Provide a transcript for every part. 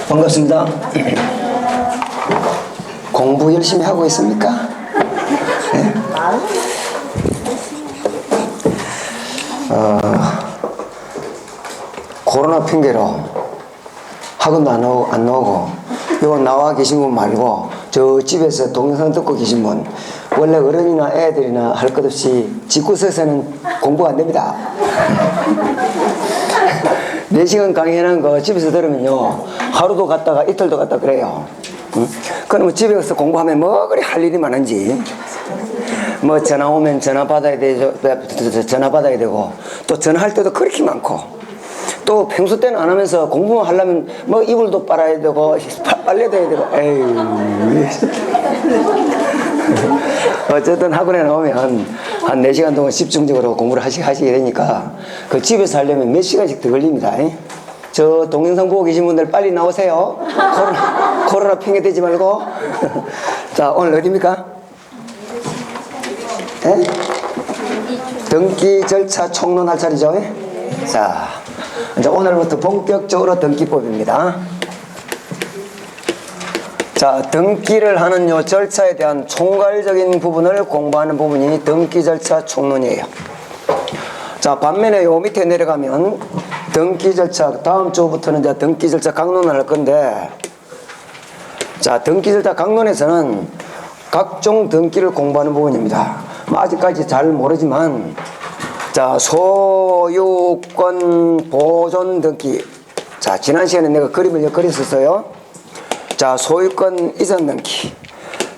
반갑습니다. 공부 열심히 하고 있습니까? 네? 코로나 핑계로 학원도 안 나오고 요 나와 계신 분 말고 저 집에서 동영상 듣고 계신 분 원래 어른이나 애들이나 할 것 없이 집구석에서는 공부가 안 됩니다. 4시간 강의하는 거 집에서 들으면요 하루도 갔다가 이틀도 갔다 그래요. 그러면 집에 가서 공부하면 뭐 그리 할 일이 많은지 뭐 전화 오면 전화 받아야 되고 또 전화할 때도 그렇게 많고 또 평소 때는 안 하면서 공부만 하려면 뭐 이불도 빨아야 되고 빨래도 해야 되고 에이 어쨌든 학원에 나오면 한 4시간 동안 집중적으로 공부를 하시게 되니까 그 집에서 하려면 몇 시간씩 더 걸립니다. 저 동영상 보고 계신 분들 빨리 나오세요. 코로나 핑계 대지 말고. 자, 오늘 어디입니까? 네? 등기 절차 총론할 차례죠. 자, 이제 오늘부터 본격적으로 등기법입니다. 자, 등기를 하는 요 절차에 대한 총괄적인 부분을 공부하는 부분이 등기 절차 총론이에요. 자, 반면에 요 밑에 내려가면 등기 절차, 다음 주부터는 이제 등기 절차 강론을 할 건데, 자, 등기 절차 강론에서는 각종 등기를 공부하는 부분입니다. 아직까지 잘 모르지만, 자, 소유권 보존 등기. 자, 지난 시간에 내가 그림을 그렸었어요. 자, 소유권 이전 등기.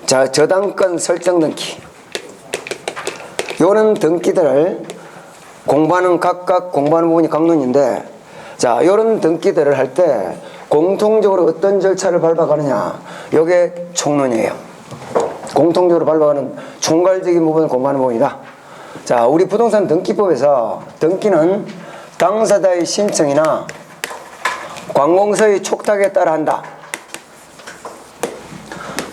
자, 저당권 설정 등기. 요런 등기들을 각각 공부하는 부분이 강론인데, 자, 요런 등기들을 할 때 공통적으로 어떤 절차를 밟아가느냐. 요게 총론이에요. 공통적으로 밟아가는 총괄적인 부분을 공부하는 부분이다. 자, 우리 부동산 등기법에서 등기는 당사자의 신청이나 관공서의 촉탁에 따라 한다.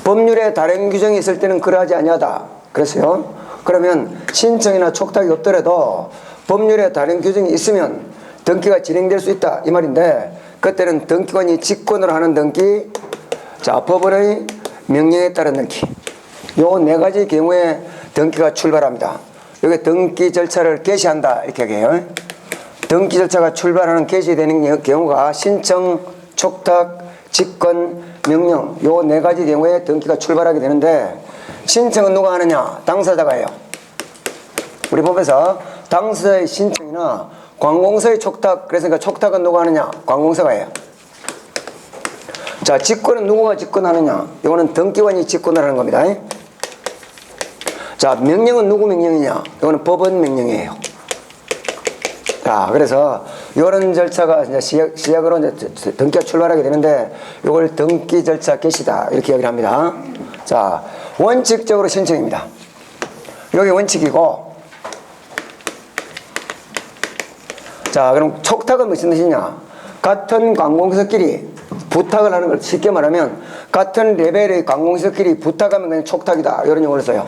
법률에 다른 규정이 있을 때는 그러하지 아니하다. 그랬어요. 그러면 신청이나 촉탁이 없더라도 법률에 다른 규정이 있으면 등기가 진행될 수 있다. 이 말인데, 그때는 등기관이 직권으로 하는 등기, 자, 법원의 명령에 따른 등기. 요 4가지 경우에 등기가 출발합니다. 여기 등기 절차를 개시한다. 이렇게 얘기해요. 등기 절차가 출발하는 개시되는 경우가 신청, 촉탁, 직권, 명령, 요 4가지 경우에 등기가 출발하게 되는데, 신청은 누가 하느냐? 당사자가 해요. 우리 법에서 당사자의 신청이나 관공서의 촉탁, 그래서 촉탁은 누가 하느냐? 관공서가 해요. 자, 직권은 누구가 직권하느냐? 이거는 등기관이 직권을 하는 겁니다. 자, 명령은 누구 명령이냐? 이거는 법원 명령이에요. 자, 그래서 이런 절차가 이제 시작으로 이제 등기가 출발하게 되는데, 이걸 등기 절차 개시다. 이렇게 이야기를 합니다. 자, 원칙적으로 신청입니다. 여기 원칙이고, 자, 그럼 촉탁은 무슨 뜻이냐? 같은 관공서끼리 부탁을 하는 걸 쉽게 말하면, 같은 레벨의 관공서끼리 부탁하면 그냥 촉탁이다. 이런 용어를 써요.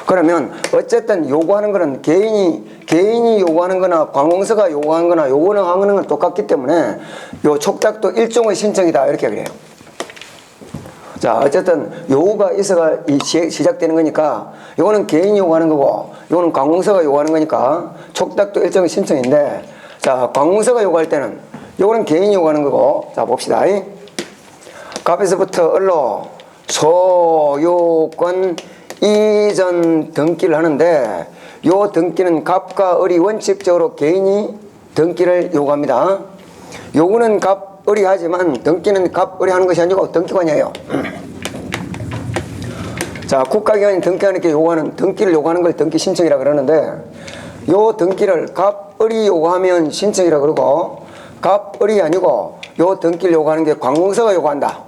그러면 어쨌든 요구하는 거는 개인이 요구하는 거나 관공서가 요구하는 거나 요구는 하는 건 똑같기 때문에 요 촉탁도 일종의 신청이다. 이렇게 그래요. 자, 어쨌든 요구가 있어가 시작되는 거니까 요거는 개인이 요구하는 거고 요거는 관공서가 요구하는 거니까 촉탁도 일종의 신청인데, 자, 관공서가 요구할 때는 요거는 개인이 요구하는 거고, 자, 봅시다. 갑에서부터 을로 소유권 이전 등기를 하는데, 요 등기는 갑과 을이 원칙적으로 개인이 등기를 요구합니다. 요구는 갑, 을이 하지만 등기는 갑, 을이 하는 것이 아니고 등기관이에요. 자, 국가기관이 등기하는 등기를 요구하는 걸 등기 신청이라 그러는데, 요 등기를 갑, 을이 요구하면 신청이라 그러고, 갑, 을이 아니고 요 등기를 요구하는 게 관공서가 요구한다.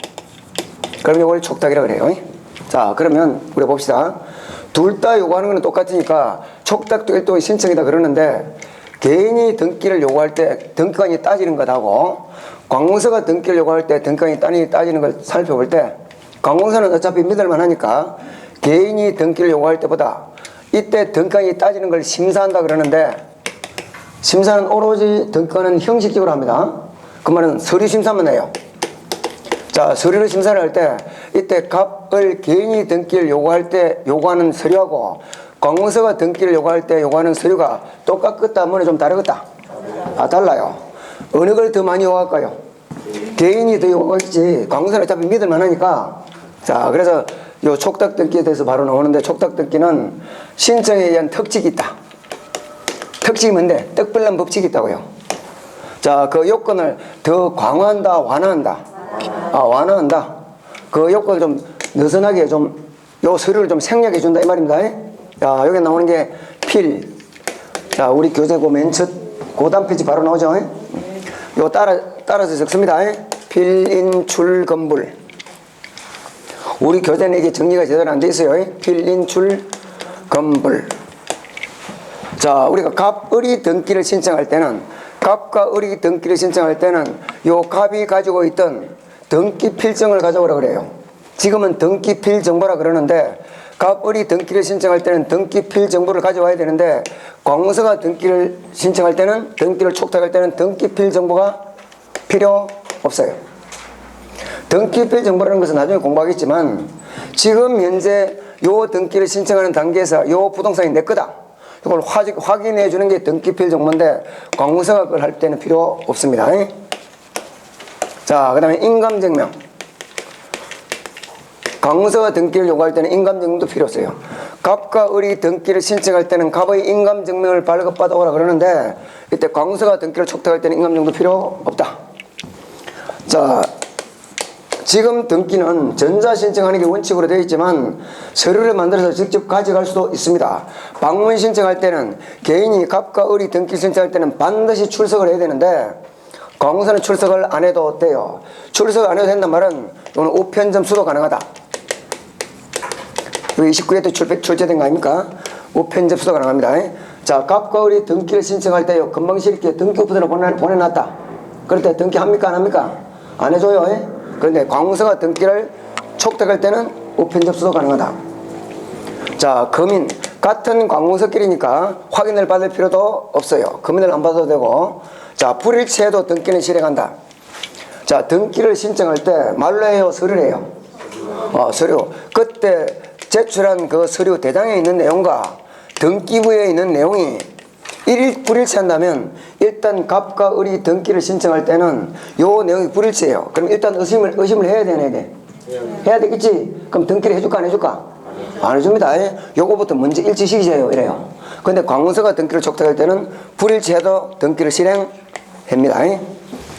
그럼 요걸 촉탁이라 그래요. 자, 그러면 우리 봅시다. 둘 다 요구하는 건 똑같으니까 촉탁도 일종의 신청이다 그러는데, 개인이 등기를 요구할 때 등기관이 따지는 것하고 관공서가 등기를 요구할 때 등기관이 따지는 걸 살펴볼 때, 관공서는 어차피 믿을만 하니까 개인이 등기를 요구할 때보다 이때 등기관이 따지는 걸 심사한다 그러는데, 심사는 오로지 등기관은 형식적으로 합니다. 그 말은 서류 심사만 해요. 자, 서류를 심사를 할 때 이때 갑을 개인이 등기를 요구할 때 요구하는 서류하고 공무서가 등기를 요구할 때 요구하는 서류가 똑같겠다, 뭐는 좀 다르겠다? 아, 달라요. 어느 걸 더 많이 요구할까요? 개인이 더 요구하겠지. 공무서는 어차피 믿을만 하니까. 자, 그래서 요 촉탁 등기에 대해서 바로 나오는데, 촉탁 등기는 신청에 의한 특칙이 있다. 특칙이 뭔데? 떡벌난 법칙이 있다고요. 자, 그 요건을 더 강화한다, 완화한다? 아, 완화한다. 그 요건을 좀 느슨하게 좀, 요 서류를 좀 생략해 준다, 이 말입니다. 자, 여기 나오는 게 필. 자, 우리 교재 그 맨 첫 고단 페이지 바로 나오죠. 요 따라서 적습니다. 필인출건불. 우리 교재는 이게 정리가 제대로 안 돼 있어요. 필인출건불. 자, 우리가 갑을이 등기를 신청할 때는, 갑과 을이 등기를 신청할 때는 요 갑이 가지고 있던 등기 필증을 가져오라 그래요. 지금은 등기 필정보라 그러는데, 갑을이 등기를 신청할 때는 등기 필정보를 가져와야 되는데, 공무서가 등기를 신청할 때는, 등기를 촉탁할 때는 등기 필정보가 필요 없어요. 등기 필정보라는 것은 나중에 공부하겠지만, 지금 현재 요 등기를 신청하는 단계에서 요 부동산이 내 거다, 이걸 확인해 주는 게 등기필 정보인데, 공무서가 그걸 할 때는 필요 없습니다. 자, 그 다음에 인감증명. 공무서가 등기를 요구할 때는 인감증명도 필요 없어요. 갑과 을이 등기를 신청할 때는 갑의 인감증명을 발급받아 오라 그러는데, 이때 공무서가 등기를 촉탁할 때는 인감증명도 필요 없다. 자, 지금 등기는 전자 신청하는 게 원칙으로 되어 있지만 서류를 만들어서 직접 가져갈 수도 있습니다. 방문 신청할 때는 개인이 갑과 을이 등기 신청할 때는 반드시 출석을 해야 되는데, 공무서는 출석을 안 해도 돼요. 출석을 안 해도 된단 말은 또는 우편점 수도 가능하다. 29회 때 출제된 거 아닙니까? 우편점 수도 가능합니다. 자, 갑과 을이 등기를 신청할 때요, 금방 실게 등기 우편으로 보내놨다. 그럴 때 등기 합니까, 안 합니까? 안 해줘요. 그런데 공무서가 등기를 촉탁할 때는 우편 접수도 가능하다. 자, 금인. 같은 공무서끼리니까 확인을 받을 필요도 없어요. 금인을 안 받아도 되고. 자, 불일치해도 등기는 실행한다. 자, 등기를 신청할 때 말로 해요, 서류를 해요? 서류. 그때 제출한 그 서류 대장에 있는 내용과 등기부에 있는 내용이 불일치한다면 일단 갑과 을이 등기를 신청할 때는 요 내용이 불일치해요. 그럼 일단 의심을 해야 되네, 이게. 해야 되겠지? 그럼 등기를 해줄까, 안 해줄까? 안 해줍니다. 요거부터 먼저 일치시키세요, 이래요. 근데 공무서가 등기를 촉탁할 때는 불일치해도 등기를 실행합니다.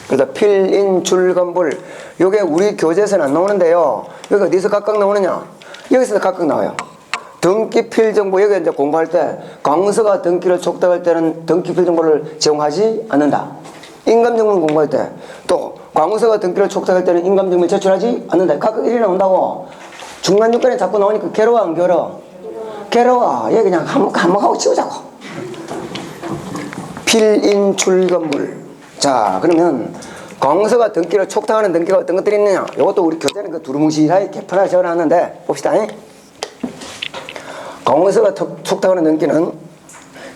그래서 필인출건불. 요게 우리 교재에서는 안 나오는데요. 여기 어디서 각각 나오느냐? 여기서 각각 나와요. 등기 필정보, 여기 이제 공부할 때 공무서가 등기를 촉탁할 때는 등기 필정보를 제공하지 않는다. 인감증명 공부할 때 또 공무서가 등기를 촉탁할 때는 인감증명을 제출하지 않는다. 각각 일이 나온다고. 중간중간에 자꾸 나오니까 괴로워, 안 괴로워? 괴로워. 얘 그냥 한몫하고 치우자고. 필인출건불. 자, 그러면 공무서가 등기를 촉탁하는 등기가 어떤 것들이 있느냐? 이것도 우리 교재는 그 두루뭉실하게 개편하게 적어놨는데 봅시다. 공무서가 촉탁하는 등기는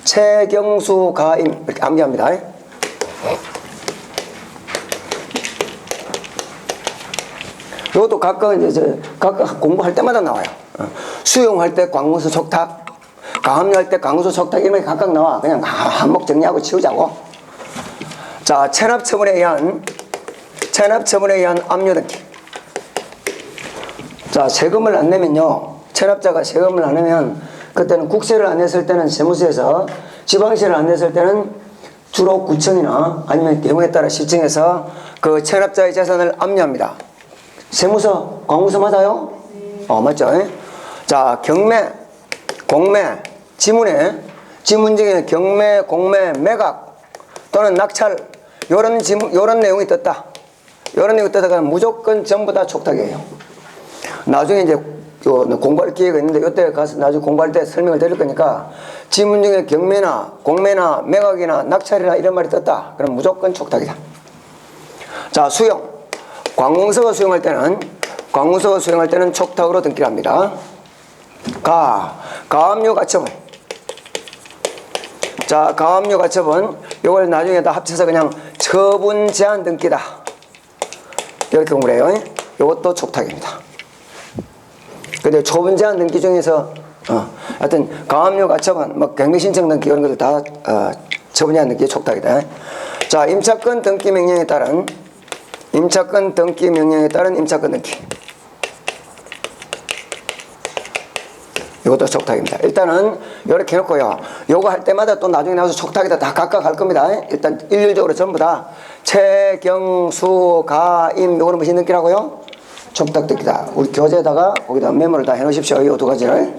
최경수 가임, 이렇게 암기합니다. 이것도 각각 각각 공부할 때마다 나와요. 수용할 때 공무서 촉탁, 가압류할 때 공무서 촉탁, 이런 게 각각 나와. 그냥 한몫 정리하고 치우자고. 자, 체납처분에 의한 압류 등기. 자, 세금을 안 내면요, 체납자가 세금을 안 내면 그때는 국세를 안 냈을 때는 세무서에서, 지방세를 안 냈을 때는 주로 구청이나 아니면 경우에 따라 시청에서 그 체납자의 재산을 압류합니다. 세무서, 공무서 맞아요? 맞죠? 자, 경매, 공매, 지문 중에 경매, 공매, 매각 또는 낙찰, 요런 내용이 떴다. 요런 내용이 떴다가 무조건 전부 다 촉탁이에요. 나중에 이제 공부할 기회가 있는데 이때 가서 나중에 공부할 때 설명을 드릴 거니까, 지문 중에 경매나 공매나 매각이나 낙찰이나 이런 말이 떴다. 그럼 무조건 촉탁이다. 자, 수용. 공무서가 수용할 때는 촉탁으로 등기를 합니다. 가압류 가처분. 자, 가압류 가처분. 요걸 나중에 다 합쳐서 그냥 처분 제한 등기다. 이렇게 공부를 해요. 이것도 촉탁입니다. 근데 초분 제한 등기 중에서 하여튼 가압류 가처분, 뭐 경비 신청 등기 이런 것들 다 초분 제한 등기 촉탁이다. 자, 임차권 등기 명령에 따른 임차권 등기 이것도 촉탁입니다. 일단은 이렇게 해놓고요. 요거 할 때마다 또 나중에 나와서 촉탁이다 다 각각 할 겁니다. 일단 일률적으로 전부 다 최경수 가임 요거는 무슨 등기라고요? 촉탁 등기다. 우리 교재에다가 거기다 메모를 다 해놓으십시오. 이 두 가지를.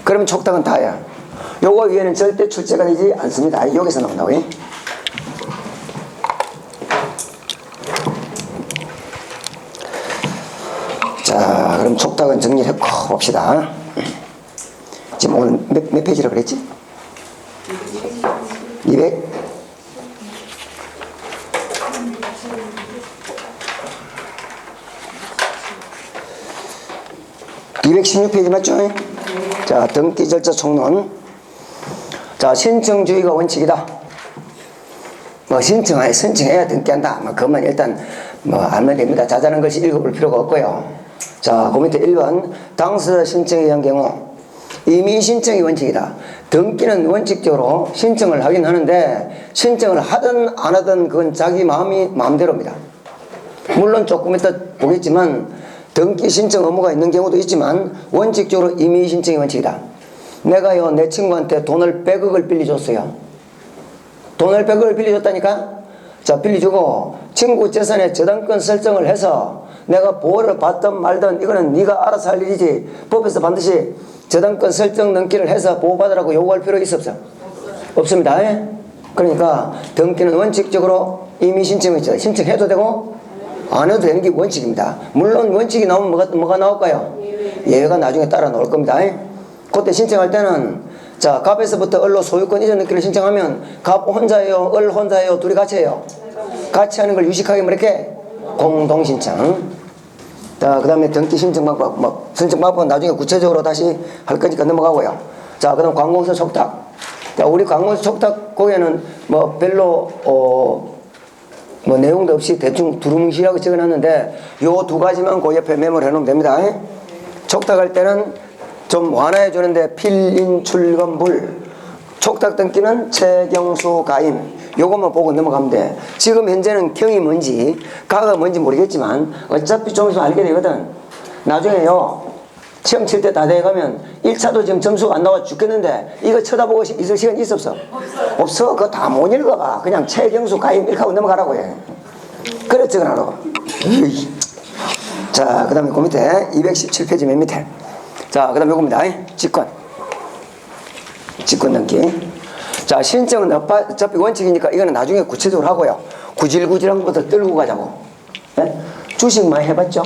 그러면 촉탁은 다야. 요거 위에는 절대 출제가 되지 않습니다. 여기서 나온다고요. 자, 그럼 촉탁은 정리를 했고 봅시다. 지금 오늘 몇 페이지라고 그랬지? 200? 216페이지 맞죠? 자, 등기 절차 총론. 자, 신청주의가 원칙이다. 뭐 신청해야 등기한다. 뭐 그것만 일단 뭐 알면 됩니다. 자잘한 것이 읽어볼 필요가 없고요. 자, 그 밑에 1번 당사자 신청에 의한 경우 이미 신청이 원칙이다. 등기는 원칙적으로 신청을 하긴 하는데 신청을 하든 안 하든 그건 자기 마음대로입니다. 물론 조금 이따 보겠지만 등기 신청 의무가 있는 경우도 있지만 원칙적으로 이미 신청이 원칙이다. 내가요 내 친구한테 돈을 100억을 빌려줬어요. 돈을 100억을 빌려줬다니까? 자, 빌려주고 친구 재산에 저당권 설정을 해서 내가 보호를 받든 말든 이거는 네가 알아서 할 일이지 법에서 반드시 저당권 설정 등기를 해서 보호받으라고 요구할 필요 있어 없어? 없습니다. 그러니까 등기는 원칙적으로 이미 신청이 있죠. 신청해도 되고 안 해도 되는 게 원칙입니다. 물론 원칙이 나오면 뭐가 나올까요? 예외가 나중에 따라 나올 겁니다. 그때 신청할 때는 자, 갑에서부터 을로 소유권 이전 등기를 신청하면 갑 혼자예요? 을 혼자예요? 둘이 같이 해요? 같이 하는 걸 유식하게 뭐 이렇게 공동신청. 자, 그 다음에 등기 신청 방법, 신청 방법은 나중에 구체적으로 다시 할 거니까 넘어가고요. 자, 그 다음 관공서 촉탁. 자, 우리 관공서 촉탁 거기에는 뭐 별로, 뭐 내용도 없이 대충 두루뭉실하고 적어놨는데 요 두 가지만 그 옆에 메모를 해놓으면 됩니다. 촉탁할 때는 좀 완화해 주는데 필인 출금불. 촉탁 등기는 최경수 가임. 요것만 보고 넘어가면 돼. 지금 현재는 경이 뭔지 가가 뭔지 모르겠지만 어차피 좀 있으면 알게 되거든. 나중에요 시험 칠 때 다 돼가면 1차도 지금 점수가 안 나와 죽겠는데 이거 쳐다보고 있을 시간 있어 없어? 없어. 그거 다 못 읽어봐. 그냥 최경수 가임 이렇게 하고 넘어가라고 해. 그래 적어놔라. 자, 그 다음에 그 밑에 217페이지 맨 밑에. 자, 그 다음에 요겁니다. 직권 등기. 자, 신청은 어차피 원칙이니까 이거는 나중에 구체적으로 하고요. 구질구질한 것부터 떨고 가자고. 주식 많이 해봤죠?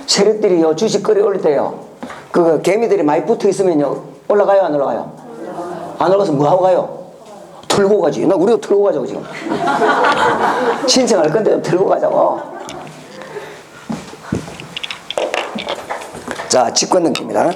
세력들이요 주식 끌어올릴 때요 그 개미들이 많이 붙어 있으면요 올라가요 안 올라가요? 안 올라가서 뭐 하고 가요? 들고 가지. 나 우리도 들고 가자고 지금. 신청할 건데 들고 가자고. 자, 직권 등기입니다.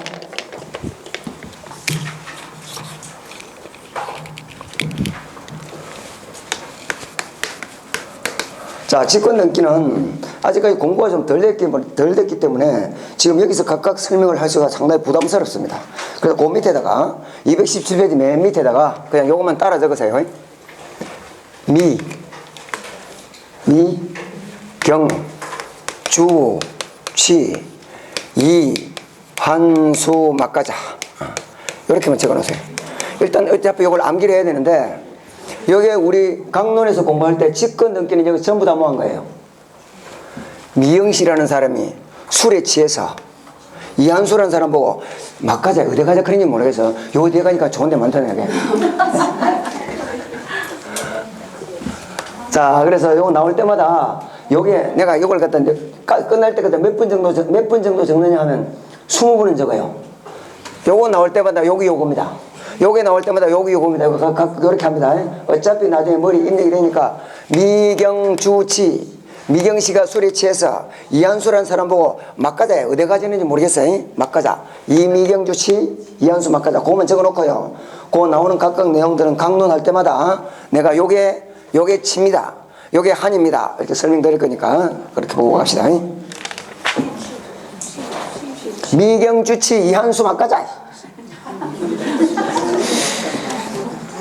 자, 직권 등기는 아직까지 공부가 좀 덜 됐기 때문에 지금 여기서 각각 설명을 하시기가 상당히 부담스럽습니다. 그래서 그 밑에다가 217페이지 맨 밑에다가 그냥 요것만 따라 적으세요. 경, 주, 취, 이, 환수, 막가자. 이렇게만 적어 놓으세요. 일단 어차피 이걸 암기를 해야 되는데 여기에 우리 강론에서 공부할 때 직권 등기는 여기 전부 다 모은 거예요. 미영씨라는 사람이 술에 취해서 이한수라는 사람 보고 막 가자 어디 가자 그런지 모르겠어. 요 뒤에 가니까 좋은 데 많다네. 자, 그래서 요거 나올 때마다 여기에 내가 이걸 갖다 끝날 때까지 몇 분 정도 적느냐 하면 20분은 적어요. 요거 나올 때마다 여기 요겁니다. 요게 나올 때마다 여기 요겁니다. 이렇게 합니다. 어차피 나중에 머리 입력이 되니까 미경주치. 미경씨가 술에 취해서 이한수라는 사람 보고 막가자에 어디 가자는지 모르겠어요. 막가자. 이미경주치 이한수 막가자. 그거만 적어놓고요. 그 나오는 각각 내용들은 강론할 때마다 내가 요게 치입니다. 요게 한입니다. 이렇게 설명드릴 거니까 그렇게 보고 갑시다. 미경주치 이한수 막가자.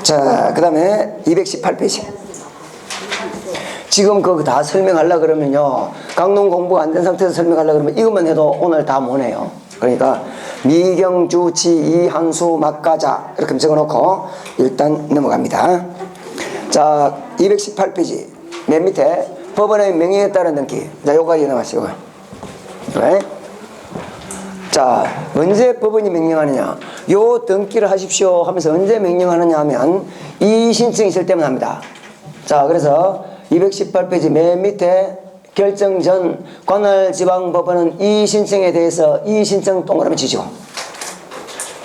자, 그 다음에 218페이지. 지금 그거 다 설명하려고 그러면요, 강론 공부가 안 된 상태에서 설명하려고 그러면 이것만 해도 오늘 다 못해요. 그러니까 미경주치 이한수 막가자 이렇게 적어놓고 일단 넘어갑니다. 자, 218페이지 맨 밑에 법원의 명령에 따른 등기. 자, 요거까지 넘어가시고. 네? 자, 언제 법원이 명령하느냐? 요 등기를 하십시오 하면서 언제 명령하느냐 하면 이의신청이 있을 때만 합니다. 자, 그래서 218페이지 맨 밑에 결정 전 관할지방법원은 이의신청에 대해서 이의신청 동그라미 치죠.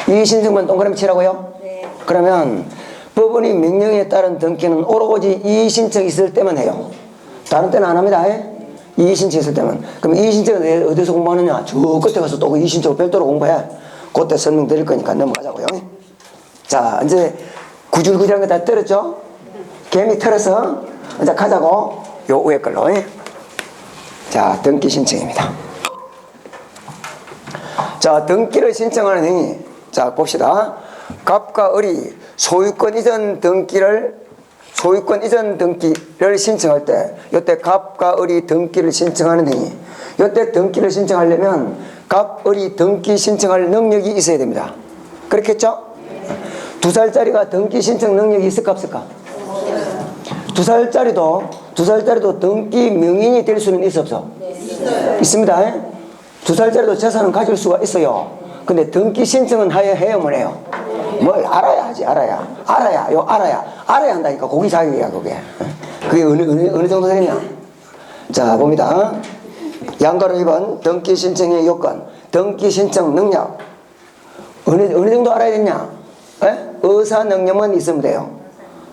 이의신청만 동그라미 치라고요? 네. 그러면 법원이 명령에 따른 등기는 오로지 이의신청이 있을 때만 해요. 다른 때는 안 합니다. 이의신청 있을 때만. 그럼 이의신청은 어디서 공부하느냐? 저 끝에 가서 또 이의신청을 별도로 공부해. 그때 설명드릴 거니까 넘어가자고요. 자, 이제 구질구질한 거 다 떨었죠? 개미 털어서 이제 가자고. 요 위에 걸로. 자, 등기 신청입니다. 자, 등기를 신청하는 행위. 자, 봅시다. 갑과 을이 소유권 이전 등기를 신청할 때, 이때 갑과 을이 등기를 신청하는 행위. 이때 등기를 신청하려면 갑, 을이 등기 신청할 능력이 있어야 됩니다. 그렇겠죠? 2살짜리가 등기 신청 능력이 있을까 없을까? 2살짜리도 등기 명인이 될 수는 있어 없어? 있습니다. 2살짜리도 재산은 가질 수가 있어요. 근데 등기 신청은 해요 못 해요? 뭘 알아야 하지. 알아야 한다니까. 고기 자격이야 그게. 그게 어느 정도 되냐? 자, 봅니다. 양가로 2번 등기 신청의 요건, 등기 신청 능력. 어느 정도 알아야 되냐? 의사 능력만 있으면 돼요.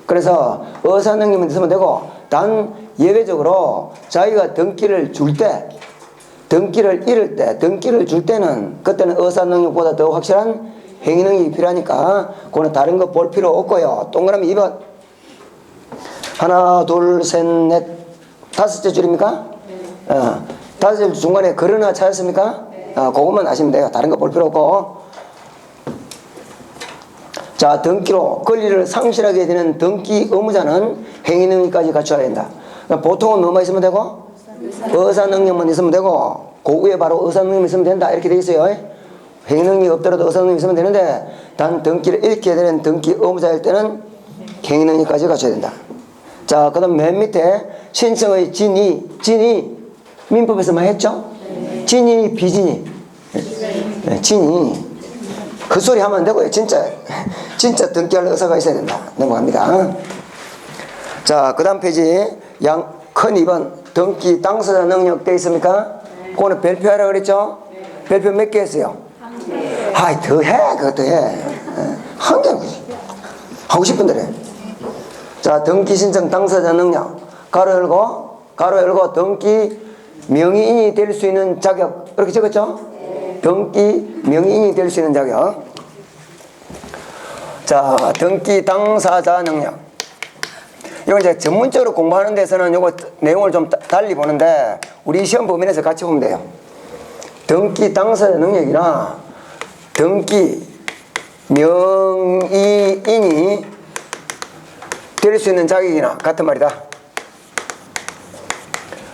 그래서 의사 능력만 있으면 되고, 단 예외적으로 자기가 등기를 줄 때, 등기를 줄 때는 그때는 의사 능력보다 더 확실한 행위 능력이 필요하니까 그거는 다른 거 볼 필요 없고요. 동그라미 2번. 하나, 둘, 셋, 넷, 5째 줄입니까? 다섯째 줄 중간에 그러나 찾았습니까? 그것만 아시면 돼요. 다른 거 볼 필요 없고. 자, 등기로 권리를 상실하게 되는 등기 의무자는 행위 능력까지 갖춰야 된다. 그러니까 보통은 뭐만 있으면 되고? 의사 능력만 있으면 되고, 그 위에 바로 의사 능력만 있으면 된다. 이렇게 돼 있어요. 행위 능력이 없더라도 의사 능력이 있으면 되는데, 단 등기를 잃게 되는 등기 의무자일 때는 행위 능력까지 갖춰야 된다. 자, 그 다음 맨 밑에 신청의 진위 민법에서만 했죠? 진위, 비진위. 진위. 그 소리 하면 안 되고요. 진짜 등기할 의사가 있어야 된다. 넘어갑니다. 자, 그 다음 페이지 큰 2번 등기 당사자 능력 돼 있습니까? 그거는 발표하라 그랬죠? 발표 몇 개 했어요? 아이, 더 해. 그것도 해. 한 개 하고 싶은 대로 해. 자, 등기 신청 당사자 능력 가로 열고 등기 명의인이 될 수 있는 자격 이렇게 적었죠? 등기 명의인이 될 수 있는 자격. 자, 등기 당사자 능력. 이건 이제 전문적으로 공부하는 데서는 요거 내용을 좀 달리 보는데 우리 시험 범위에서 같이 보면 돼요. 등기 당사자 능력이나 등기 명의인이 될 수 있는 자격이나 같은 말이다.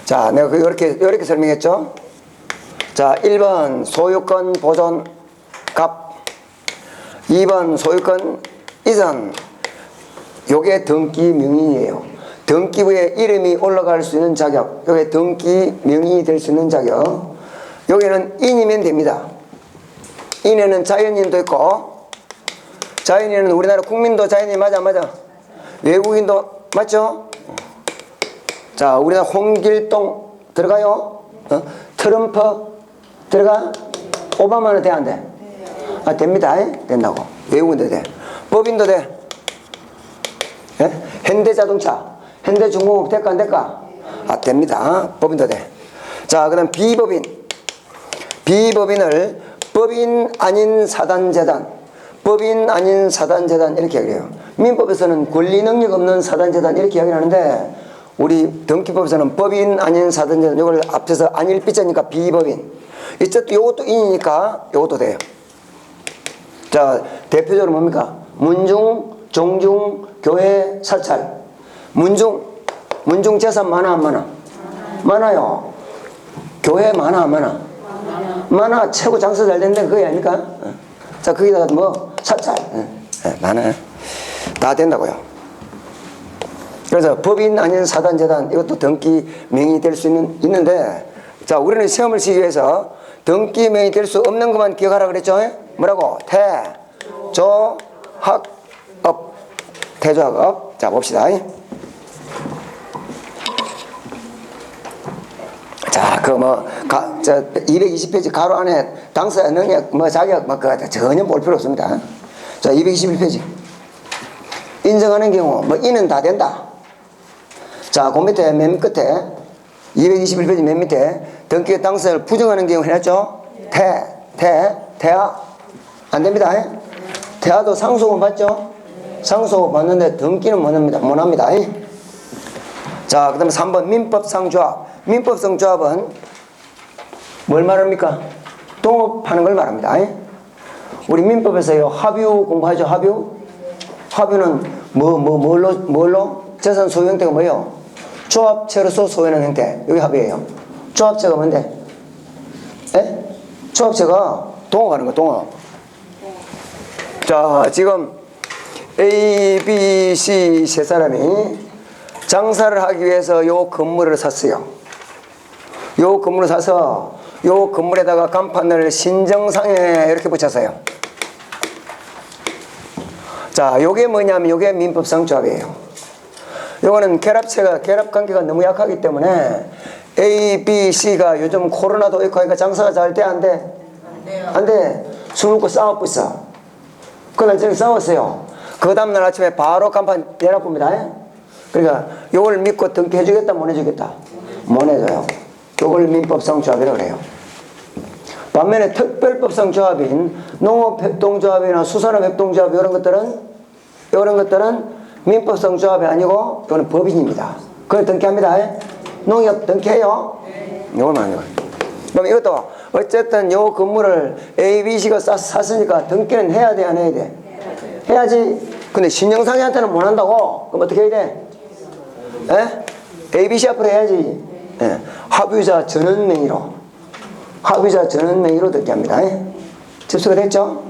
자, 내가 이렇게 설명했죠. 자, 1번 소유권 보존 갑, 2번 소유권 이전. 요게 등기 명의인이에요. 등기부에 이름이 올라갈 수 있는 자격. 요게 등기 명의인이 될 수 있는 자격. 여기는 인이면 됩니다. 인에는 자연인도 있고, 자연인은 우리나라 국민도 자연인 맞아? 외국인도 맞죠? 자, 우리나라 홍길동 들어가요? 트럼프 들어가? 오바마는 돼, 안 돼? 됩니다. 된다고. 외국인도 돼. 법인도 돼. 현대자동차, 현대중공업 될까 안 될까? 됩니다. 법인도 돼. 자, 그 다음 비법인. 비법인을 법인 아닌 사단재단, 법인 아닌 사단재단 이렇게 이야기해요. 민법에서는 권리 능력 없는 사단재단 이렇게 이야기를 하는데 우리 등기법에서는 법인 아닌 사단재단, 이걸 앞에서 안일비자니까 비법인. 어쨌든 요것도 인이니까 요것도 돼요. 자, 대표적으로 뭡니까? 문중, 종중, 교회, 사찰. 문중 재산 많아 안 많아? 많아요. 교회 많아 안 많아? 많아. 최고 장사 잘 된다 그거 아닙니까? 자, 거기다가 뭐 사찰 많아요. 다 된다고요. 그래서 법인 아닌 사단재단 이것도 등기 명의 될 수 있는데, 자, 우리는 시험을 치기 위해서 등기 명의 될 수 없는 것만 기억하라 그랬죠? 뭐라고? 태조학업. 태조학업. 자, 봅시다. 자, 그 뭐, 220페이지 가로 안에 당사자 능력, 뭐 자격, 뭐 그거 전혀 볼 필요 없습니다. 자, 221페이지. 인정하는 경우, 뭐, 이는 다 된다. 자, 그 밑에, 맨 끝에, 221페이지 맨 밑에, 등기 당사자를 부정하는 경우 해놨죠? 태아. 안 됩니다. 태아도 상속은 받죠? 상속 받는데 등기는 못 합니다. 자, 그 다음에 3번 민법상 조합. 민법상 조합은 뭘 말합니까? 동업하는 걸 말합니다. 우리 민법에서요, 합유 공부하죠? 합유는 뭘로? 재산 소유 형태가 뭐예요? 조합체로서 소유하는 형태. 여기 합의예요. 조합체가 뭔데? 조합체가 동업하는 거, 동업. 자, 지금 A, B, C 세 사람이 장사를 하기 위해서 요 건물을 샀어요. 요 건물을 사서 요 건물에다가 간판을 신정상에 이렇게 붙였어요. 자, 요게 뭐냐면 요게 민법상 조합이에요. 요거는 결합 관계가 너무 약하기 때문에 A, B, C가 요즘 코로나도 있고 하니까 장사가 잘 돼? 안 돼? 안 돼. 술 먹고 싸우고 있어. 그날 저녁에 싸웠어요. 그 다음날 아침에 바로 간판 내려봅니다. 그러니까 요걸 믿고 등기해주겠다 못 해주겠다? 못 해줘요. 요걸 민법상 조합이라고 해요. 반면에 특별법상 조합인 농업협동조합이나 수산업협동조합 이런 것들은 민법상 조합이 아니고 이거는 법인입니다. 그걸 등기합니다. 농협 등기해요. 이걸 말하는 거예요. 그럼 이것도 어쨌든 요 건물을 A, B, C가 샀으니까 등기는 해야 돼, 안 해야 돼? 해야지. 근데 신정상회한테는 못 한다고? 그럼 어떻게 해야 돼? A, B, C 앞으로 해야지. 합의자 전원 명의로 등기합니다. 접수가 됐죠?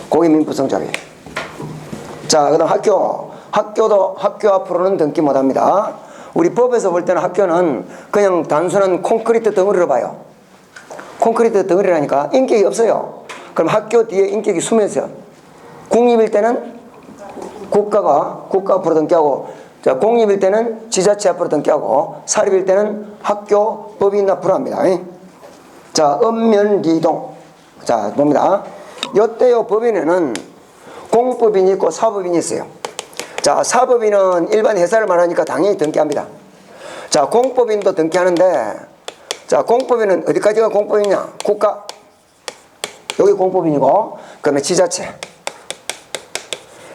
그게 민법상 조합이에요. 자, 그 다음 학교 앞으로는 등기 못 합니다. 우리 법에서 볼 때는 학교는 그냥 단순한 콘크리트 덩어리로 봐요. 콘크리트 덩어리라니까 인격이 없어요. 그럼 학교 뒤에 인격이 숨어 있어요. 국립일 때는 국가 앞으로 등기하고, 자, 공립일 때는 지자체 앞으로 등기하고, 사립일 때는 학교 법인 앞으로 합니다. 자, 읍면리동. 자, 봅니다. 요때요 법인에는 공법인이 있고 사법인이 있어요. 자, 사법인은 일반 회사를 말하니까 당연히 등기합니다. 자, 공법인도 등기하는데, 자, 공법인은 어디까지가 공법이냐? 국가. 여기 공법인이고, 그 다음에 지자체.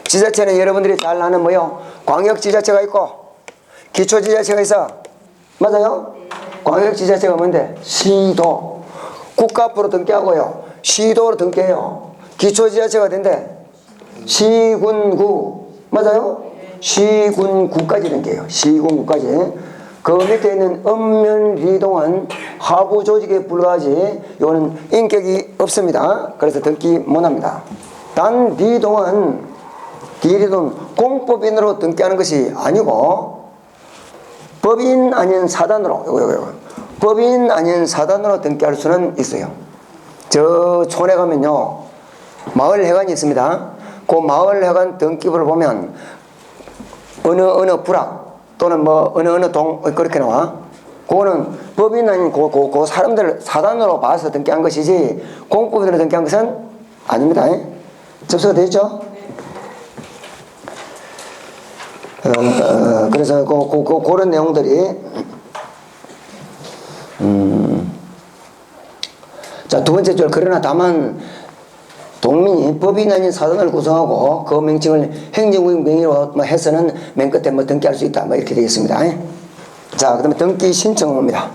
지자체는 여러분들이 잘 아는 뭐요? 광역지자체가 있고, 기초지자체가 있어. 맞아요? 광역지자체가 뭔데? 시도. 국가 앞으로 등기하고요. 시도로 등기해요. 기초지자체가 된대. 시군구. 맞아요? 시군구까지 등기해요. 시군구까지. 그 밑에 있는 읍면리동은 하부 조직에 불과하지, 이거는 인격이 없습니다. 그래서 등기 못합니다. 단 리동은 공법인으로 등기하는 것이 아니고 법인 아닌 사단으로 법인 아닌 사단으로 등기할 수는 있어요. 저 촌에 가면요 마을회관이 있습니다. 그 마을회관 등기부를 보면 어느 부락 또는 뭐 어느 동 그렇게 나와. 그거는 법인 아닌 그 사람들 사단으로 봐서 등기한 것이지 공법인으로 등기한 것은 아닙니다. 접수가 되죠? 그래서 그런 내용들이 자, 두 번째 줄. 그러나 다만 동민이 법인 아닌 사단을 구성하고 그 명칭을 행정구역 명의로 해서는 맨 끝에 뭐 등기할 수 있다, 뭐 이렇게 되겠습니다. 자, 그 다음에 등기 신청을 봅니다.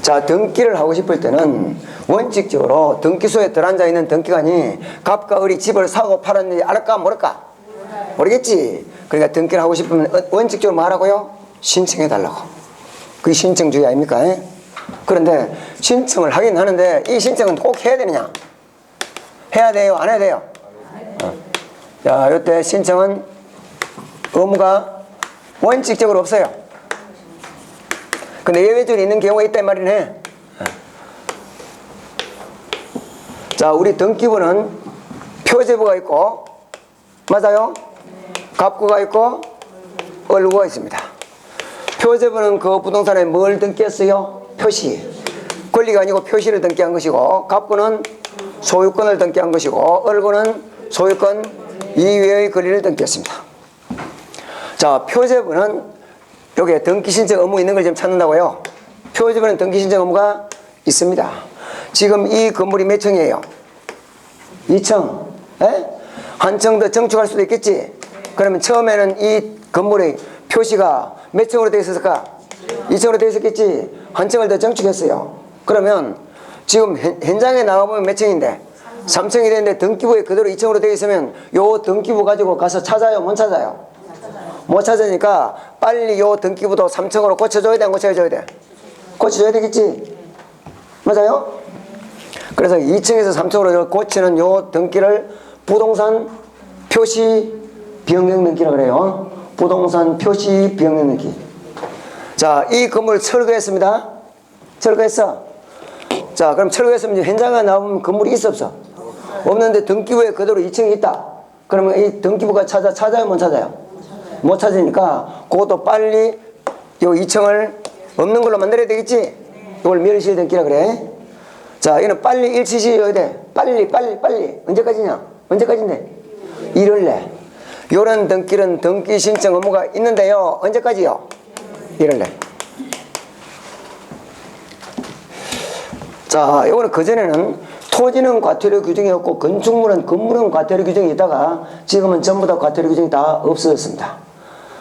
자, 등기를 하고 싶을 때는 원칙적으로 등기소에 들어앉아 있는 등기관이 갑과 을이 집을 사고 팔았는지 알까 모를까? 모르겠지. 그러니까 등기를 하고 싶으면 원칙적으로 뭐 하라고요? 신청해 달라고. 그게 신청주의 아닙니까? 그런데 신청을 하긴 하는데 이 신청은 꼭 해야 되느냐? 해야 돼요? 안 해야 돼요? 자, 이때 신청은 의무가 원칙적으로 없어요. 근데 예외적으로 있는 경우가 있단 말이네. 자, 우리 등기부는 표제부가 있고, 맞아요? 갑구가 있고, 을구가 있습니다. 표제부는 그 부동산에 뭘 등기했어요? 표시. 권리가 아니고 표시를 등기한 것이고, 갑구는 소유권을 등기한 것이고, 을구는 소유권 이외의 권리를 등기했습니다. 자, 표제부는 여기에 등기 신청 의무 있는 걸 지금 찾는다고요. 표제부는 등기 신청 의무가 있습니다. 지금 이 건물이 몇 층이에요? 2층. 에? 한 층 더 증축할 수도 있겠지. 그러면 처음에는 이 건물의 표시가 몇 층으로 되어 있었을까? 2층으로 되어 있었겠지. 한 층을 더 증축했어요. 그러면 지금 현장에 나가보면 몇 층인데? 3층이 되는데 등기부에 그대로 2층으로 되어 있으면 요 등기부 가지고 가서 찾아요? 못 찾아요? 못 찾으니까 빨리 요 등기부도 3층으로 고쳐줘야 돼? 안 고쳐줘야 돼? 고쳐줘야 되겠지? 맞아요? 그래서 2층에서 3층으로 고치는 요 등기를 부동산 표시 변경 등기라고 그래요. 부동산 표시 변경 등기. 자, 이 건물 철거했습니다. 철거했어. 자, 그럼 철거했으면 현장에 나오면 건물이 있어 없어? 없는데 등기부에 그대로 2층이 있다. 그러면 이 등기부가 찾아요? 못 찾아요? 못 찾으니까 그것도 빨리 요 2층을 없는 걸로 만들어야 되겠지? 이걸 멸실 등기라 그래. 자, 이거는 빨리 일치시켜야 돼. 빨리. 언제까지냐? 언제까지인데? 일요일내. 요런 등기는 등기 신청 의무가 있는데요. 언제까지요? 일요일내. 자, 요거는 그전에는 토지는 과태료 규정이 없고 건축물은 건물은 과태료 규정이 있다가 지금은 전부 다 과태료 규정이 다 없어졌습니다.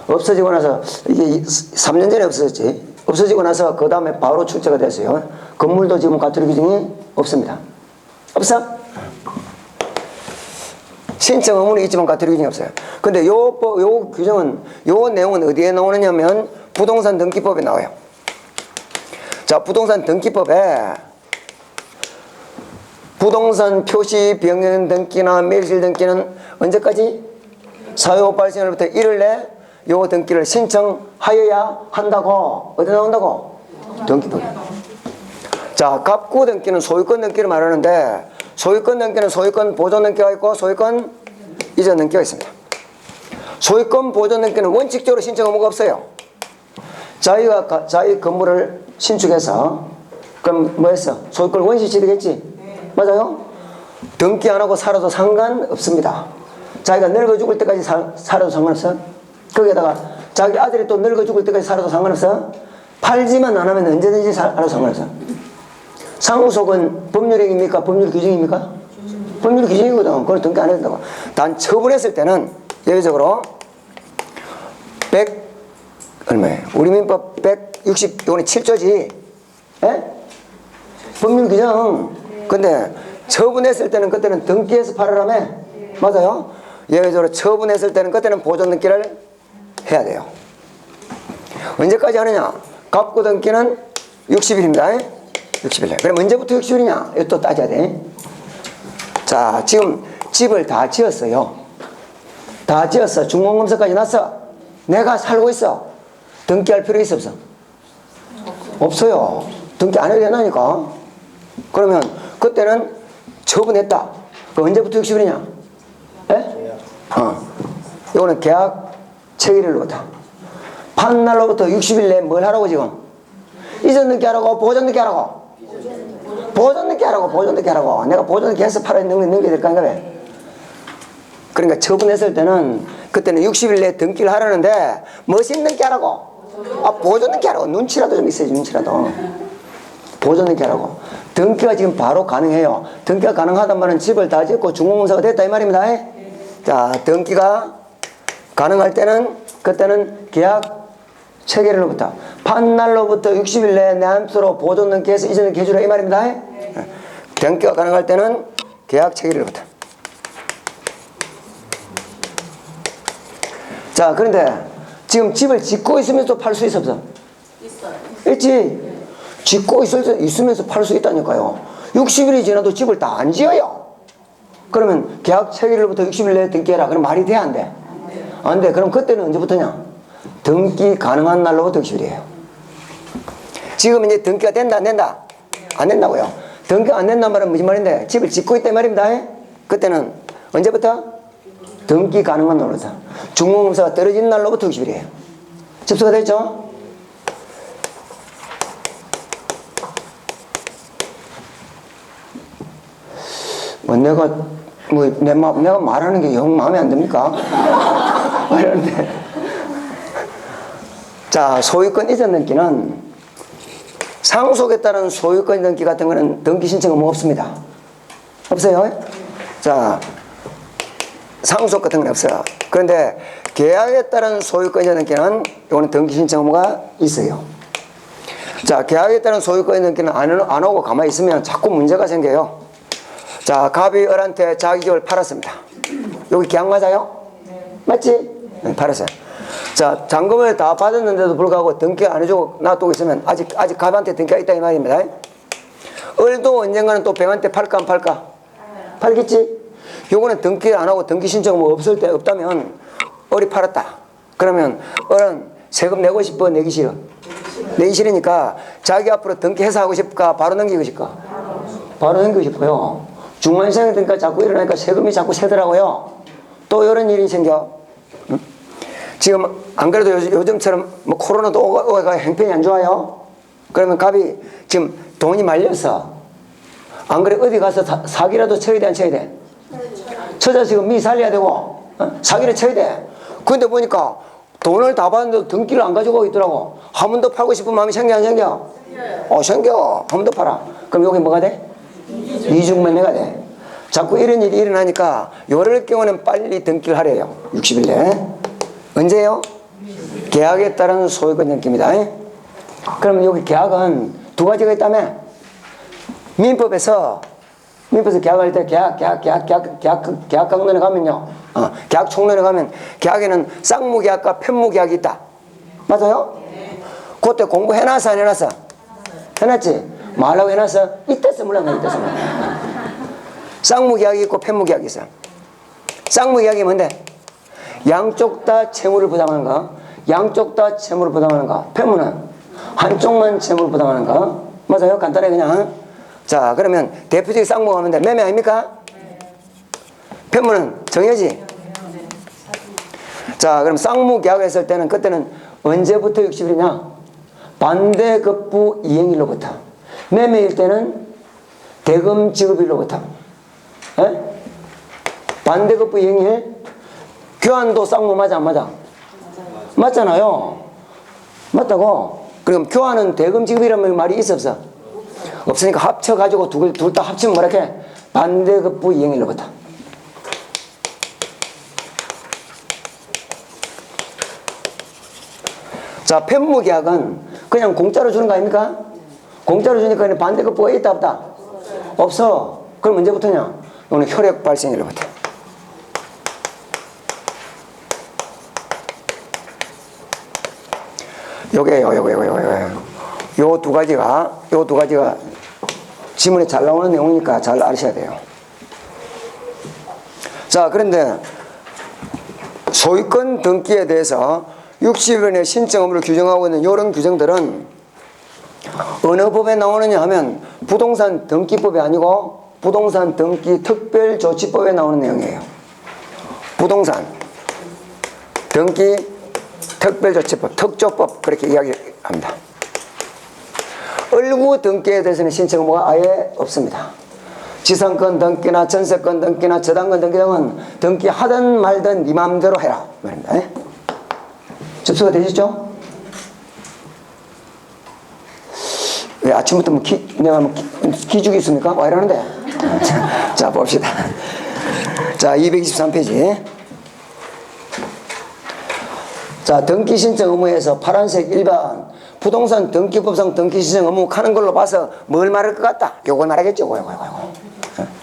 없어지고 나서 이게 3년 전에 없어졌지. 없어지고 나서 그 다음에 바로 출제가 됐어요. 건물도 지금 과태료 규정이 없습니다. 없어? 신청 의무는 있지만 과태료 규정이 없어요. 근데 요 규정은, 요 내용은 어디에 나오느냐면 부동산 등기법에 나와요. 자, 부동산 등기법에 부동산 표시 변경 등기나 멸실 등기는 언제까지? 사유 발생일부터 1일 내 요 등기를 신청하여야 한다고. 어디 나온다고? 등기법에. 자, 갑구 등기는 소유권 등기를 말하는데 소유권 등기는 소유권 보존 등기가 있고 소유권 이전 등기가 있습니다. 소유권 보존 등기는 원칙적으로 신청 의무가 없어요. 자기가 자기 건물을 신축해서 그럼 뭐 했어? 소유권 원시시 되겠지? 맞아요? 등기 안 하고 살아도 상관없습니다. 자기가 늙어 죽을 때까지 살아도 상관없어? 거기에다가 자기 아들이 또 늙어 죽을 때까지 살아도 상관없어? 팔지만 안 하면 언제든지 살아도 상관없어. 상속은 법률행위입니까? 법률 규정입니까? 법률 규정이거든. 그걸 등기 안 해도 된다고. 단 처분했을 때는 예외적으로 100 얼마예요? 우리 민법 160 요번에 7조지. 예? 법률 규정. 근데 처분했을 때는 그때는 등기해서 팔으라며. 맞아요? 예외적으로 처분했을 때는 그때는 보존 등기를 해야 돼요. 언제까지 하느냐? 갑구 등기는 60일입니다. 60일. 그럼 언제부터 60일이냐? 이것도 따져야 돼. 자, 지금 집을 다 지었어요. 다 지었어. 중공검사까지 났어. 내가 살고 있어. 등기할 필요 있어 없어? 없어요. 등기 안 해도 되나니까. 그러면 그때는 처분했다. 그 언제부터 60일이냐? 예? 이거는 계약 체결일로부터. 판 날로부터 60일 내에 뭘 하라고 지금? 이전 등기 하라고? 보존 등기 하라고? 보존 등기 하라고? 보존 등기 하라고? 내가 보존 등기 해서 팔아 넘겨야 될까? 왜? 그러니까 처분했을 때는 그때는 60일 내에 등기를 하라는데 무슨 등기 하라고? 아, 보존 등기 하라고. 눈치라도 좀 있어야지. 눈치라도. 보존 등기 하라고. 등기가 지금 바로 가능해요. 등기가 가능하단 말은 집을 다 짓고 중공검사가 됐다 이 말입니다. 자, 등기가 가능할 때는 그때는 계약 체결일로부터 판날로부터 60일 내에 내 함수로 보존 등기해서 이전 등기해주라 이 말입니다. 등기가 가능할 때는 계약 체결일부터. 자, 그런데 지금 집을 짓고 있으면서 팔 수 있어 없어? 있어요. 있지. 짓고 있으면서 팔 수 있다니까요. 60일이 지나도 집을 다 안 지어요. 그러면 계약 체결일부터 60일 내에 등기해라. 그럼 말이 돼? 안 돼? 안 돼. 그럼 그때는 언제부터냐? 등기 가능한 날로부터 60일이에요. 지금 이제 등기가 된다 안 된다? 안 된다고요. 등기가 안 된다는 말은 무슨 말인데? 집을 짓고 있단 말입니다. 그때는 언제부터? 등기 가능한 날로부터. 중공검사가 떨어진 날로부터 60일이에요. 접수가 됐죠? 내가 말하는 게 영 마음에 안 듭니까? 말하는데. 자, 소유권 이전 등기는 상속에 따른 소유권 등기 같은 거는 등기 신청은 뭐 없습니다. 없어요? 자, 상속 같은 건 없어요. 그런데 계약에 따른 소유권 이전 등기는 이거는 등기 신청 의무가 있어요. 자, 계약에 따른 소유권 이전 등기는 안 오고 가만히 있으면 자꾸 문제가 생겨요. 자, 갑이 을한테 자기 집을 팔았습니다. 여기 계약 맞아요? 맞지? 네, 팔았어요. 자, 잔금을 다 받았는데도 불구하고 등기 안 해주고 놔두고 있으면 아직 갑한테 등기가 있다 이 말입니다. 을도 언젠가는 또 병한테 팔까 안 팔까? 팔겠지? 요거는 등기 안 하고 등기 신청 뭐 없을 때 없다면 을이 팔았다. 그러면 을은 세금 내고 싶어 내기 싫어? 내기 싫으니까 자기 앞으로 등기해서 하고 싶을까? 바로 넘기고 싶을까? 바로 넘기고 싶어요. 중간시장에 되니까 자꾸 일어나니까 세금이 자꾸 새더라고요. 또 이런 일이 생겨. 응? 지금 안 그래도 요즘처럼 뭐 코로나도 오고 형편이 안 좋아요. 그러면 갑이 지금 돈이 말려서 안 그래 어디 가서 사기라도 쳐야 돼 안 쳐야 돼? 쳐서 지금 미 살려야 되고 사기를 쳐야 돼. 근데 보니까 돈을 다 받는데도 등기를 안 가지고 있더라고. 한 번 더 팔고 싶은 마음이 생겨 안 생겨? 생겨. 한 번 더 팔아. 그럼 여기 뭐가 돼? 이중매매가 돼. 자꾸 이런 일이 일어나니까 요럴 경우는 빨리 등기를 하래요. 60일 내에. 언제요? 계약에 따른 소유권 등기입니다. 그러면 여기 계약은 두 가지가 있다며. 민법에서 계약할 때 계약 강론에 가면요. 계약 총론에 가면 계약에는 쌍무계약과 편무계약이 있다. 맞아요? 그때 공부해놨어 안 해놨어? 해놨지? 말라고 해놨어? 이때서 몰라 이때서 몰라. 쌍무계약이 있고 편무계약이 있어. 쌍무계약이 뭔데? 양쪽 다 채무를 부담하는 거. 양쪽 다 채무를 부담하는 거. 편무는 한쪽만 채무를 부담하는 거. 맞아요? 간단해 그냥. 자, 그러면 대표적인 쌍무가 하면 돼. 매매 아닙니까? 편무는 정해지. 자, 그럼 쌍무계약을 했을 때는 그때는 언제부터 60일이냐? 반대급부 이행일로부터. 매매일 때는 대금 지급일로부터. 반대급부 이행일. 교환도 쌍무 맞아 안 맞아? 맞잖아요. 맞다고. 그럼 교환은 대금 지급이라는 말이 있어 없어? 없으니까 합쳐가지고 둘 다 합치면 뭐라 해? 반대급부 이행일로부터. 자, 편무계약은 그냥 공짜로 주는 거 아닙니까? 공짜로 주니까 반대급부가 있다 없다? 없어. 그럼 언제부터냐? 오늘 혈액 발생일로부터. 요 두 가지가 지문에 잘 나오는 내용이니까 잘 아셔야 돼요. 자, 그런데 소유권 등기에 대해서 60일의 신청 의무를 규정하고 있는 이런 규정들은 어느 법에 나오느냐 하면 부동산 등기법이 아니고 부동산 등기 특별조치법에 나오는 내용이에요. 부동산 등기 특별조치법, 특조법 그렇게 이야기합니다. 을구 등기에 대해서는 신청 의무가 아예 없습니다. 지상권 등기나 전세권 등기나 저당권 등기 등은 등기하든 말든 네 마음대로 해라 말입니다. 접수가 되시죠? 왜 아침부터 내가 기죽이 있습니까? 와 이러는데. 자, 봅시다. 자, 223페이지. 자, 등기 신청 의무에서 파란색 1번 부동산 등기법상 등기신청 의무하는 걸로 봐서 뭘 말할 것 같다? 요걸 말하겠죠. 요거.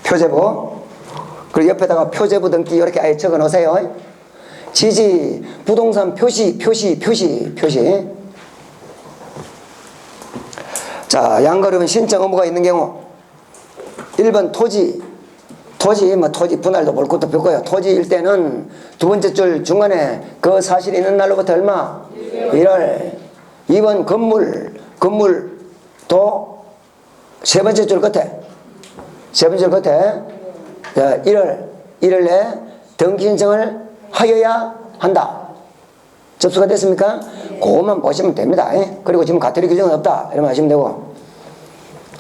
표제부. 그리고 옆에다가 표제부 등기 이렇게 아예 적어 놓으세요. 지지, 부동산 표시. 자, 양거름은 신청 의무가 있는 경우 1번 토지 분할도 볼 것도 없고요. 토지일 때는 두 번째 줄 중간에 그 사실이 있는 날로부터 얼마? 1월. 2번 건물도 세 번째 줄 끝에 1월 내에 등기 신청을 하여야 한다. 접수가 됐습니까? 그것만 보시면 됩니다. 그리고 지금 가태료 규정은 없다. 이러면 하시면 되고.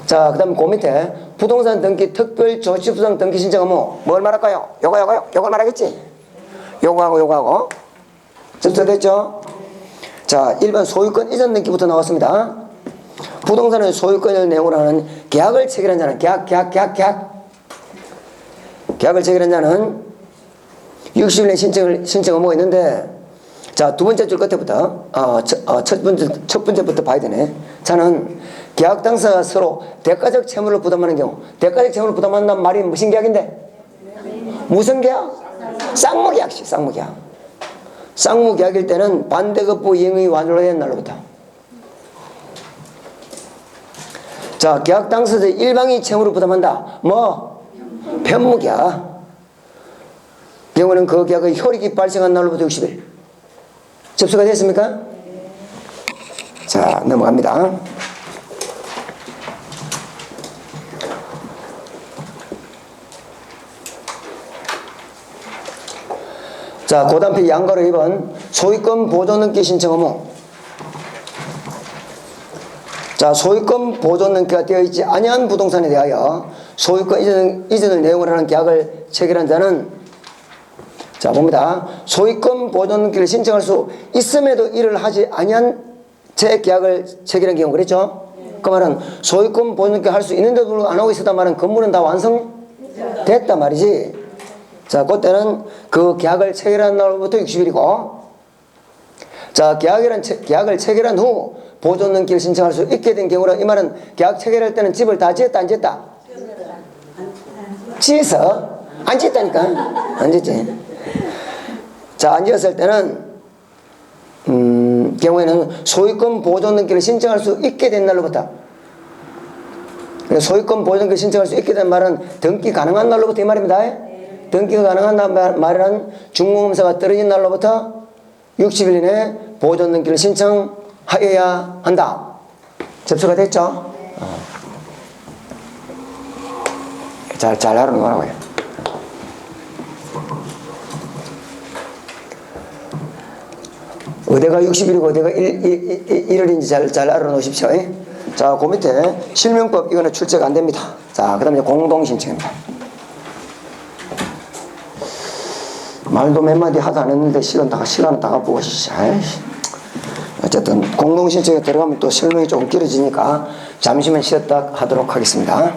자, 그 다음 그 밑에 부동산 등기 특별 조치부상 등기 신청 의무 뭘 말할까요? 요걸 말하겠지? 요거하고 접수가 됐죠? 자, 1번 소유권 이전 등기부터 나왔습니다. 부동산의 소유권을 내용으로 하는 계약을 체결한 자는 계약을 체결한 자는 60일 내 신청 의무가 있는데, 자, 두 번째 줄 끝에부터 첫 번째부터 봐야 되네. 자는 계약 당사자가 서로 대가적 채무를 부담하는 경우, 대가적 채무를 부담한다는 말이 무슨 계약인데? 무슨 계약? 쌍무계약이지. 쌍무계약일 때는 반대급부 이행의 완료가 된 날로부터. 자, 계약 당사자 일방이 채무를 부담한다. 편무계약. 경우는 그 계약의 효력이 발생한 날로부터 60일. 접수가 됐습니까? 자, 넘어갑니다. 자, 고단표 양가로 2번 소유권 보존 등기 신청 의무. 자, 소유권 보존 등기가 되어 있지 아니한 부동산에 대하여 소유권 이전을 내용으로 하는 계약을 체결한 자는, 자, 봅니다. 소유권 보존 등기를 신청할 수 있음에도 이를 하지 아니한 재계약을 체결한 경우, 그랬죠? 그 말은 소유권 보존 등기 할 수 있는데도 불구하고 안 하고 있었단 말은 건물은 다 완성됐단 말이지. 자, 그때는 그 계약을 체결한 날부터 60일이고, 자, 계약을 체결한 후 보존 등기를 신청할 수 있게 된 경우는, 이 말은 계약 체결할 때는 집을 다 지었다 안 지었다? 지어서 안 지었다니까. 안 지었지. 자, 안 지었을 때는 경우에는 소유권 보존 등기를 신청할 수 있게 된 날로부터, 소유권 보존 등기를 신청할 수 있게 된 말은 등기 가능한 날로부터 이 말입니다. 등기가 가능한 말은 중공검사가 떨어진 날로부터 60일 이내에 보존 등기를 신청하여야 한다. 접수가 됐죠? 잘 알아놓으라고요. 어디가 60일이고 어디가 1월인지 잘 알아놓으십시오. 자, 그 밑에 실명법, 이거는 출제가 안 됩니다. 자, 그 다음에 공동신청입니다. 말도 몇 마디 하도 안 했는데 시간은 다 가보고, 어쨌든 공동신청에 들어가면 또 설명이 조금 길어지니까 잠시만 쉬었다 하도록 하겠습니다.